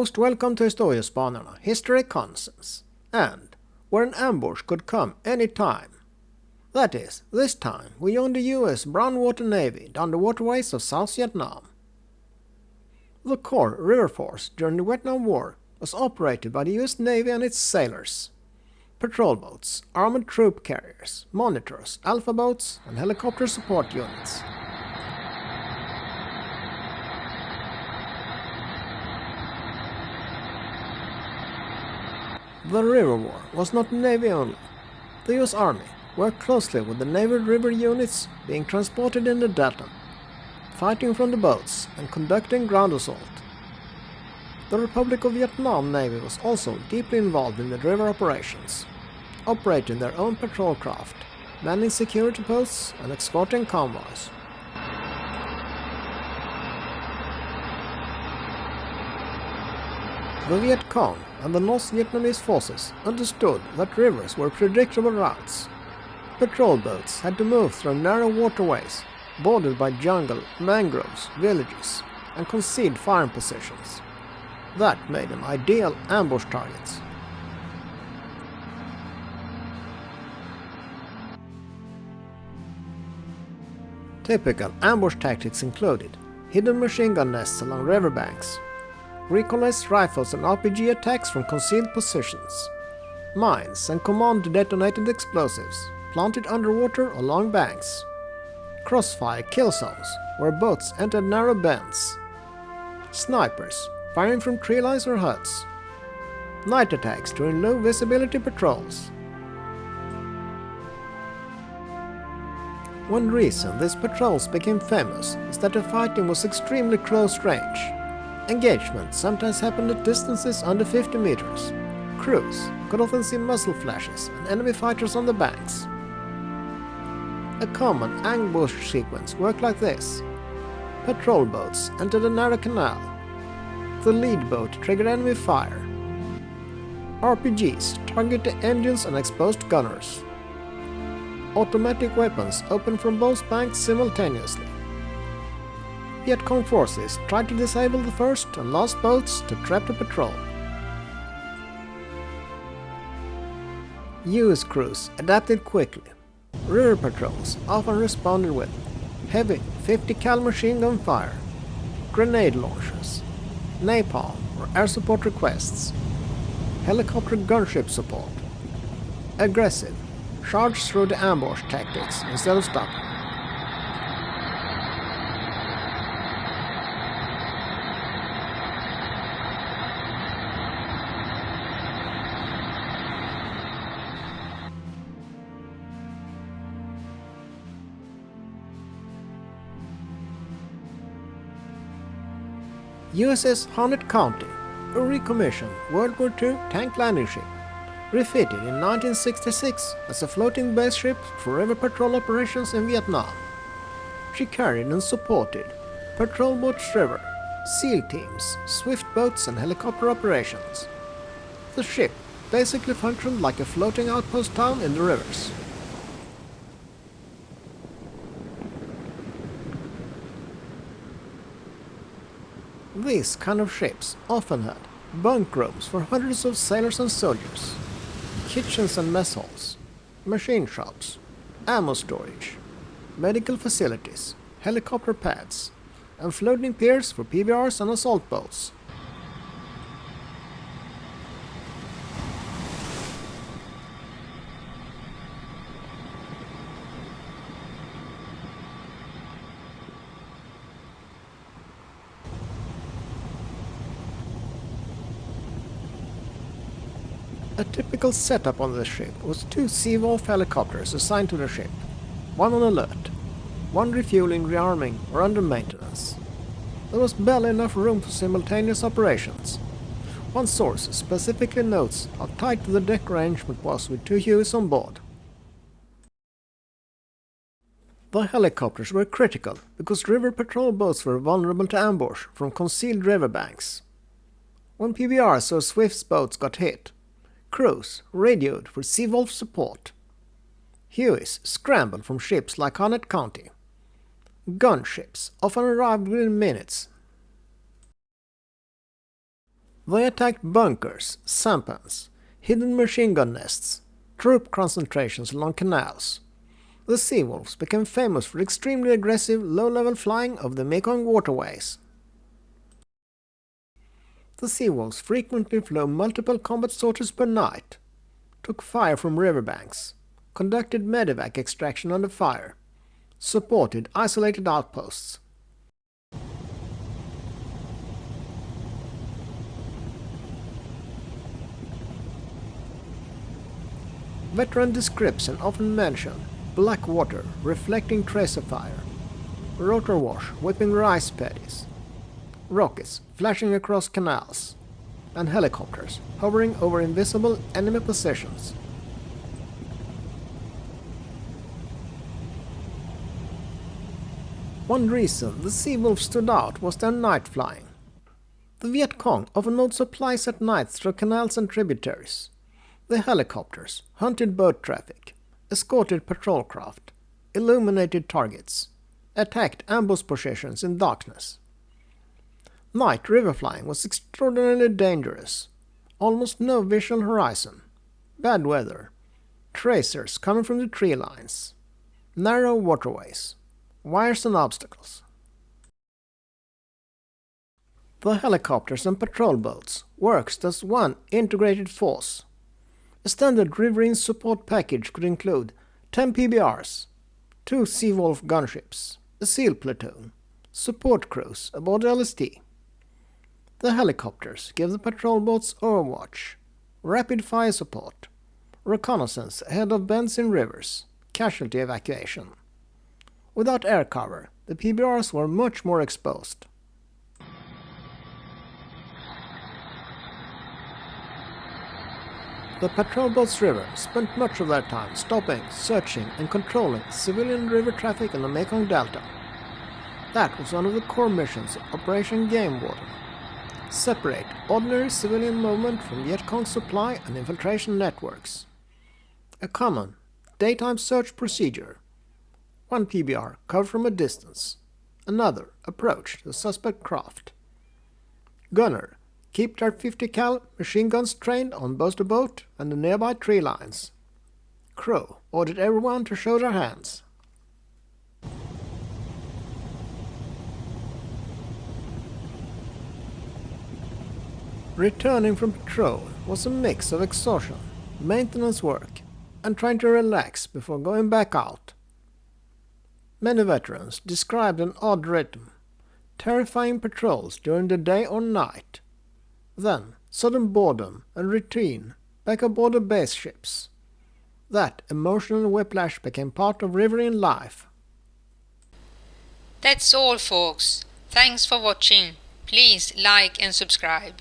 Most welcome to Historiespanarna, History Consens, and where an ambush could come any time. That is, this time we owned the US Brown Water Navy down the waterways of South Vietnam. The core river force during the Vietnam War was operated by the US Navy and its sailors. Patrol boats, armored troop carriers, monitors, alpha boats, and helicopter support units. The River War was not Navy only. The US Army worked closely with the naval river units being transported in the Delta, fighting from the boats and conducting ground assault. The Republic of Vietnam Navy was also deeply involved in the river operations, operating their own patrol craft, manning security posts and escorting convoys. The Viet Cong and the North Vietnamese forces understood that rivers were predictable routes. Patrol boats had to move through narrow waterways, bordered by jungle, mangroves, villages, and concealed firing positions. That made them ideal ambush targets. Typical ambush tactics included hidden machine gun nests along riverbanks, recoilless rifles and RPG attacks from concealed positions, mines and command-detonated explosives planted underwater along banks, crossfire kill zones where boats entered narrow bends, snipers firing from tree lines or huts, night attacks during low-visibility patrols. One reason these patrols became famous is that the fighting was extremely close range. Engagement sometimes happened at distances under 50 meters. Crews could often see muzzle flashes and enemy fighters on the banks. A common ambush sequence worked like this. Patrol boats entered a narrow canal. The lead boat triggered enemy fire. RPGs target the engines and exposed gunners. Automatic weapons opened from both banks simultaneously. Viet Cong forces tried to disable the first and last boats to trap the patrol. US crews adapted quickly. River patrols often responded with heavy 50 cal machine gun fire, grenade launchers, napalm or air support requests, helicopter gunship support, aggressive, charge through the ambush tactics instead of stopping. USS Harnett County, a recommissioned World War II tank landing ship, refitted in 1966 as a floating base ship for river patrol operations in Vietnam. She carried and supported patrol boats river, SEAL teams, swift boats and helicopter operations. The ship basically functioned like a floating outpost town in the rivers. These kind of ships often had bunk rooms for hundreds of sailors and soldiers, kitchens and mess halls, machine shops, ammo storage, medical facilities, helicopter pads, and floating piers for PBRs and assault boats. A typical setup on the ship was 2 Seawolf helicopters assigned to the ship, one on alert, one refueling, rearming, or under maintenance. There was barely enough room for simultaneous operations. One source specifically notes how tight the deck arrangement was with 2 Hueys on board. The helicopters were critical because river patrol boats were vulnerable to ambush from concealed riverbanks. When PBRs or Swift's boats got hit, crews radioed for Seawolf support. Hueys scrambled from ships like Harnett County. Gunships often arrived within minutes. They attacked bunkers, sampans, hidden machine gun nests, troop concentrations along canals. The Seawolves became famous for extremely aggressive, low-level flying of the Mekong waterways. The Seawolves frequently flew multiple combat sorties per night, took fire from riverbanks, conducted medevac extraction under fire, supported isolated outposts. Veteran description often mention black water reflecting tracer fire, rotor wash whipping rice paddies, rockets flashing across canals, and helicopters hovering over invisible enemy positions. One reason the Seawolves stood out was their night flying. The Viet Cong often moved supplies at night through canals and tributaries. The helicopters hunted boat traffic, escorted patrol craft, illuminated targets, attacked ambush positions in darkness. Night river flying was extraordinarily dangerous. Almost no visual horizon, bad weather, tracers coming from the tree lines, narrow waterways, wires and obstacles. The helicopters and patrol boats worked as one integrated force. A standard riverine support package could include 10 PBRs, 2 Seawolf gunships, a SEAL platoon, support crews aboard LST. The helicopters gave the patrol boats overwatch, rapid fire support, reconnaissance ahead of bends in rivers, casualty evacuation. Without air cover, the PBRs were much more exposed. The patrol boats river spent much of their time stopping, searching and controlling civilian river traffic in the Mekong Delta. That was one of the core missions of Operation Game Warden. Separate ordinary civilian movement from Viet Cong supply and infiltration networks. A common, daytime search procedure. One PBR covered from a distance. Another approached the suspect craft. Gunner keep their 50 cal machine guns trained on both the boat and the nearby tree lines. Crew ordered everyone to show their hands. Returning from patrol was a mix of exhaustion, maintenance work, and trying to relax before going back out. Many veterans described an odd rhythm, terrifying patrols during the day or night, then sudden boredom and routine back aboard the base ships. That emotional whiplash became part of riverine life. That's all, folks. Thanks for watching. Please like and subscribe.